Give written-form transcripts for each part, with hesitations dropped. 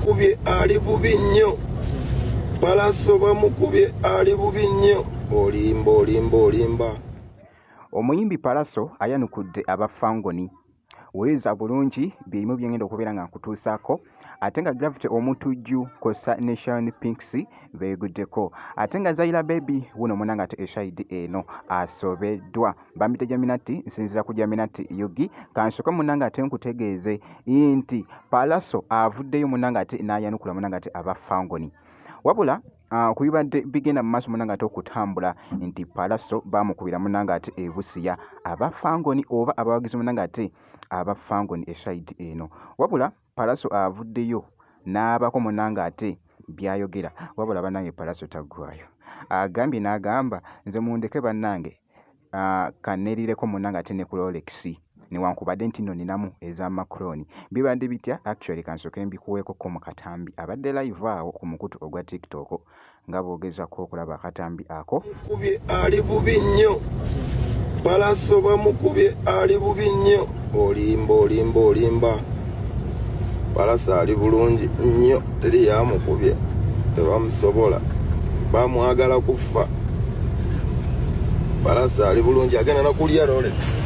bamukubye ali bubi nnyo. Palaso bamukubye ali bubi nnyo. Olimba. Omuyimbi Palaso ayanukudde abafangoni. Wuliriza bulungi byemu byengenda okubeera nga nkutuusaako. Ate nga Gravity omutujju kosa ne Shaun Pinks beeguddeko. Ate nga Zaira Baby wuno munanga ate eshahidi eno asobeddwa. Bambite Jaminati nsinzira ku Jaminati Yugi. Kansooke munanga ate nkutegeeze nti Palaso avuddeyo munanga ate n'ayanukula munanga ate abafangoni. Wabula kubibadde bigenda mu maaso munanga ate okutambula nti Palaso bamukubira munanga ate ebusiya abafangoni oba abawagizi munanga ate abafangoni eshahidi eno. Wabula Palaso avuddeyo n'abako munanga ate byayogera. Wabula bannange Palaso taggwayo. Agambye n'agamba nze mundeke bannange kanneerireko munanga ate ne ku Rolex newankubadde nti nno ninamu eza Macron. Bibadde bitya? Actually kansooke mbikuweeko ko mu katambi abadde live awo ku mukutu ogwa TikTok nga boogezako okulaba akatambi ako. Bamukubye ali bubi nnyo. Palaso bamukubye ali bubi nnyo. Olimba. Palaso ali bulungi nnyo. Teri yamukubye. Tebamusobola. Bamwagala kufa. Palaso ali bulungi agenda nakulya Rolex.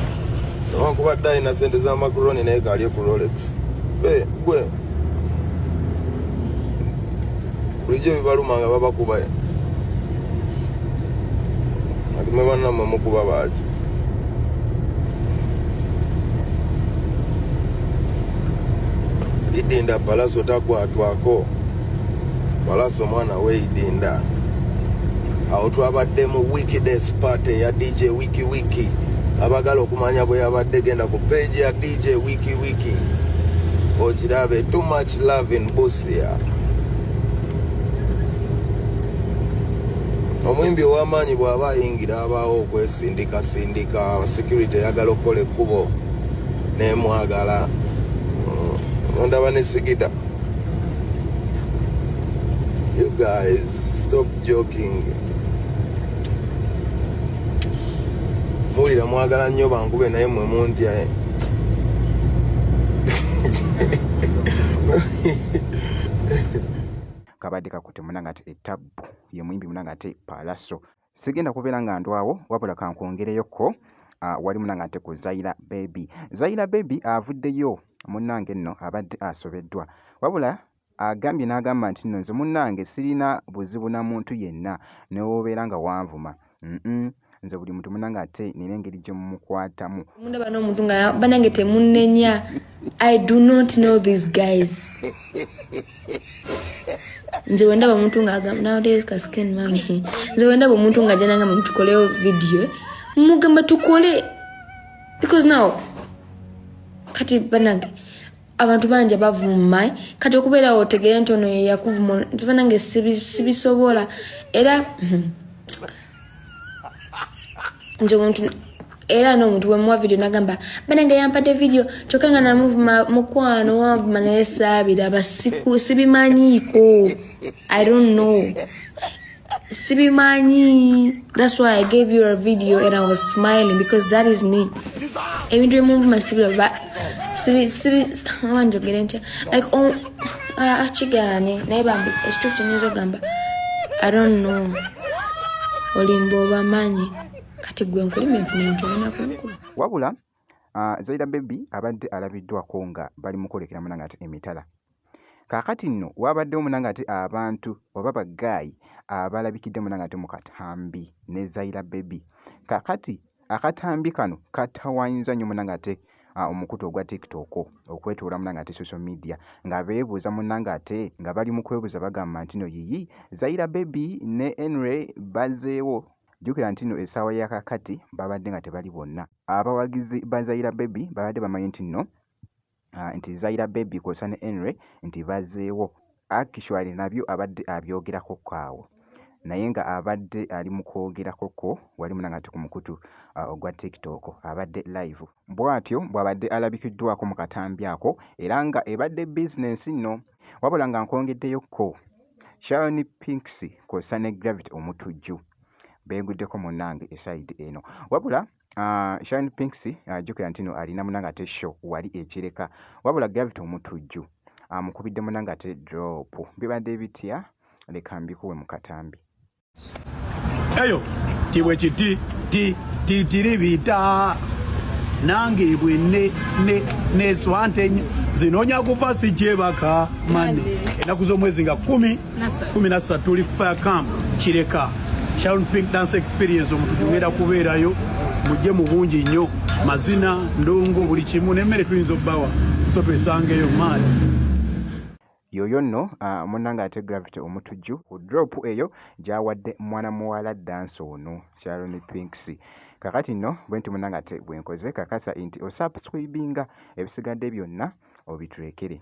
Newankubadde alina sente za Macron naye kaalye ku Rolex. Gwe bulijjo bibaluma nga babakuba. Ati mwe bannammwe mukuba baaki. Idinda Palaso takwatwako. Palaso mwana we Idinda. Awo twabadde mu Wikidance party ya DJ Wiki. Abagala okumanya bwe yabadde genda ku page ya DJ Wiki. Okirabe too much love in Busia. Omwimbi ow'amaanyi bw'aba ayingira abaawo okwesindika security yagala okukola ekkubo n'emwagala. Ndaba ne Sigida. You guys stop joking. Mulira mwagala nnyo bankube naye mwe muntya. Kabadde kakutte munanga ate etabbu ye muyimbi munanga ate Palaso. Sigenda kubeera nga ndwawo wabula kankwongereyoko wali munanga ate ku Zaira Baby. Zaira Baby avuddeyo munnange nno abadde asobeddwa. Wabula agambye n'agamba nti nno nze munnange sirina buzibu na muntu yenna newobeera nga wanvuma. Nze buli muntu munanga ate nina engeri gye mumukwatamu. Mundaba n'omuntu nga banange temunnenya. I do not know these guys. Nze wendaba omuntu nga agamba nowadays kasken mami. Nze wendaba omuntu nga ajja nanga mutukoleyo video mugamba tukole because now kati banange abantu banje bavuma kati okubeera otegeera nti ono ye yakuvuma nze banange sibisobola era nje omuntu era n'omuntu bwe muwa video nagamba banange yampadde video kyokka nga namuvuma mukwano wavuma naye saabira sibimanyiiko. I don't know. Sibimanyi. That's why I gave you a video and I was smiling because that is me. Ebintu byemuvuma sibira wanjogera ntya like akigane naye bambi ekituufu kyenyinza ogamba I don't know. Olimba obamanyi kati gwe nkulima enfuna muntu olina kunkuba. Wabula Zaira Baby abadde alabiddwako nga bali mukolekera munanga ate emitala. Kaakati nno wabaddewo munanga ate abantu oba bagaayi abalabikidde munanga ate mu katambi ne Zaira Baby. Kaakati akatambi kano katawanyizza nnyo munanga ate omukutu ogwa TikTok okwetoola munanga ate social media nga beebuuza munanga ate nga bali mu kwebuuza bagamba nti no yiyi Zaira Baby ne Henry bazeewo. Jjukira nti nno essaawa ya kakati babadde nga tebali bonna. Abawagizi ba Zaira Baby babadde bamanyi nti nno nti Zaira Baby kw'ossa ne Henry nti bazeewo. Actually nabyo abadde abyogerako kaawo naye nga abadde ali mu kwogerakoko wali munanga ate ku mukutu ogwa TikTok abadde live. Bw'atyo bw'abadde alabikiddwako mu katambi ako era nga ebadde business nno. Wabula nga nkwongeddeyoko Shaun Pinks kw'ossa ne Gravity omutujju beeguddeko munnange esayidi eno. Wabula Shaun Pinks jjukira nti no alina munanga ate show wali ekireka. Wabula Gravity omutujju amukubidde munange ate drop. Bibadde bitya? Leka mbikuwe mu katambi. Eyo tibwe kiti tiribita nange bwe ne swante zinonya kufa sijebaka mane enaku z'omwezi nga 13 tuli ku fire camp Kireka Sharon Pink Dance Experience omuntu tugenda kubeerayo mujje mu bungi nnyo mazina ndongo buli kimu n'emmere tuyinza obbawa so twesangeyo maali. Yoyo nno munange ate Gravity omutujju ku drop eyo gyawadde mwana muwala dance ono Sharon Pinks. Kakati nno bwenti munange ate bwenkoze kakasa nti osubscribinga ebisigadde byonna obiturekere.